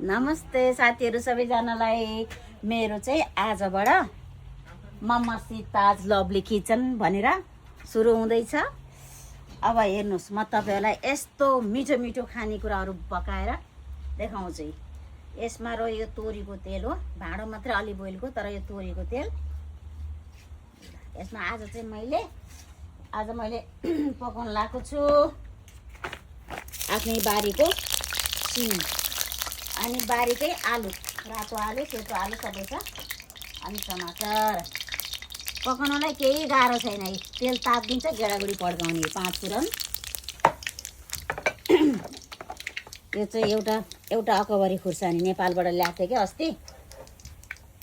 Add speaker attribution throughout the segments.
Speaker 1: नमस्ते साथीहरू सबैजनालाई। मेरो चाहिँ आजबाट मम्मा सीताज लभली किचन भनेर सुरु हुँदैछ। अब हेर्नुहोस्, म तपाईहरुलाई यस्तो मिठो मिठो खानेकुराहरू पकाएर देखाउँछु। यसमा रह्यो तोरीको तेल हो, भाँडो मात्रै अलिभ ओइलको, तर यो तोरीको तेल। यसमा आज मैले पकाउन लाएको छु आफ्नै बारीको सिमी अनि बारीकै आलु, रातो आलु, सेतो आलु सबै छ, अनि टमाटर। पकाउनलाई केही गाह्रो छैन। तेल तातिदिन्छ, गेडागुडी पड्काउने 5 फुरन। यो चाहिँ एउटा अकबरी खुर्सानी नेपालबाट ल्याएको थिएँ कि अस्ति।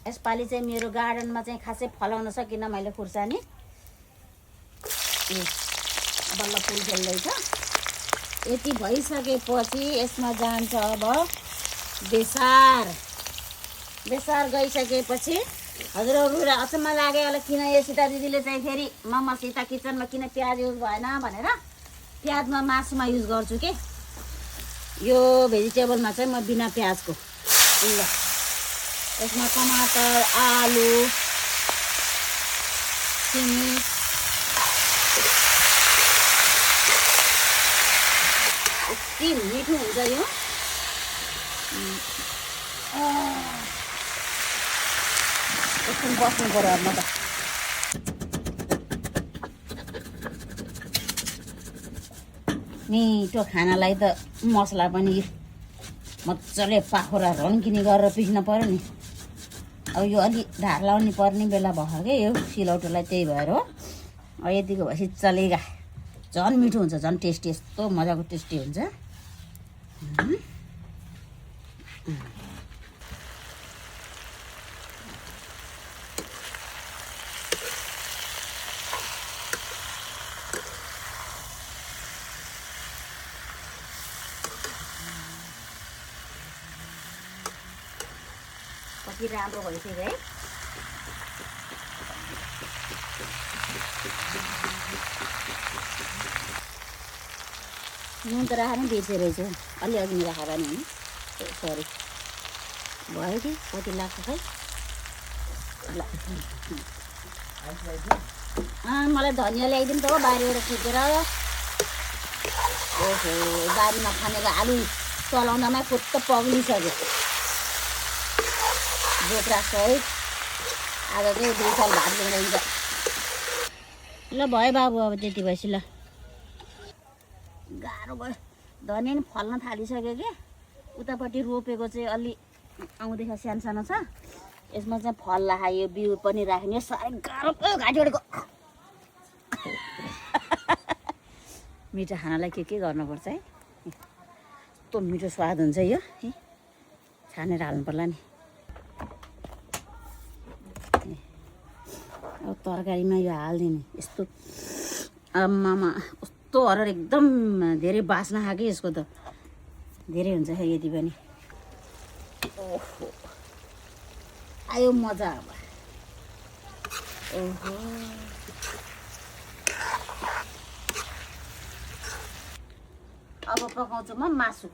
Speaker 1: यसपालि चाहिँ मेरो गार्डनमा चाहिँ खासै फलाउन सकिनँ मैले खुर्सानी। बल्ल फुल खेल्दैछ। यति भइसकेपछि यसमा जान्छ अब बेसार गइसकेपछि हजुरहरूलाई अचम्म लाग्यो होला किन यो सीता दिदीले चाहिँ फेरि मम्मा सीता किचनमा किन प्याज युज भएन भनेर। प्याजमा मासुमा युज गर्छु के, यो भेजिटेबलमा चाहिँ म बिना प्याजको। ल यसमा टमाटर, आलु, सिमी, यति मिठो हुन्छ यो। एकछिन बस्नु पर्यो म त। मिठो खानालाई त मसला पनि मजाले पाखुरा रन्किने गरेर पिस्न पर्यो नि। अब यो अलि धार लाउनु पर्ने बेला भयो क्या यो सिलौटोलाई, त्यही भएर हो। अब यतिको भएपछि चलेगा। झन् मिठो हुन्छ, झन् टेस्टी, यस्तो मजाको टेस्टी हुन्छ। कति राम्रो भइसक्यो है। नुन त राखेर नि बिर्सेँ रहेछु, अलिअघि नि राखेर नि होइन, सरी भयो कि कति लाग्छ खै। ल मलाई धनियाँ ल्याइदिनु त हो बारीबाट खिचेर। ओहो, बारीमा खानेको आलु चलाउँदामै फुत्त पग्लिसक्यो बोक्रा सहित। आज चाहिँ 2 साल भात ल्याउँदैछ। ल भयो बाबु, अब त्यति भएपछि ल। गाह्रो भयो, धनियाँ नि फल्न थालिसक्यो कि। उतापट्टि रोपेको चाहिँ अलि आउँदैछ, सानो सानो छ। यसमा चाहिँ फल लाग्यो, बिउ पनि राख्ने साह्रै गाह्रो घाँटीको। मिठो खानालाई के गर्नुपर्छ है, यस्तो मिठो स्वाद हुन्छ यो। छानेर हाल्नु पर्ला नि। अब तरकारीमा यो हालिदिने यस्तो आमामा, कस्तो हरर, एकदम धेरै बास्ना खायो कि यसको त। धेरै हुन्छ यति पनि। ओहो, आयो मजा अब। ओहो, अब पकाउँछु म मासु।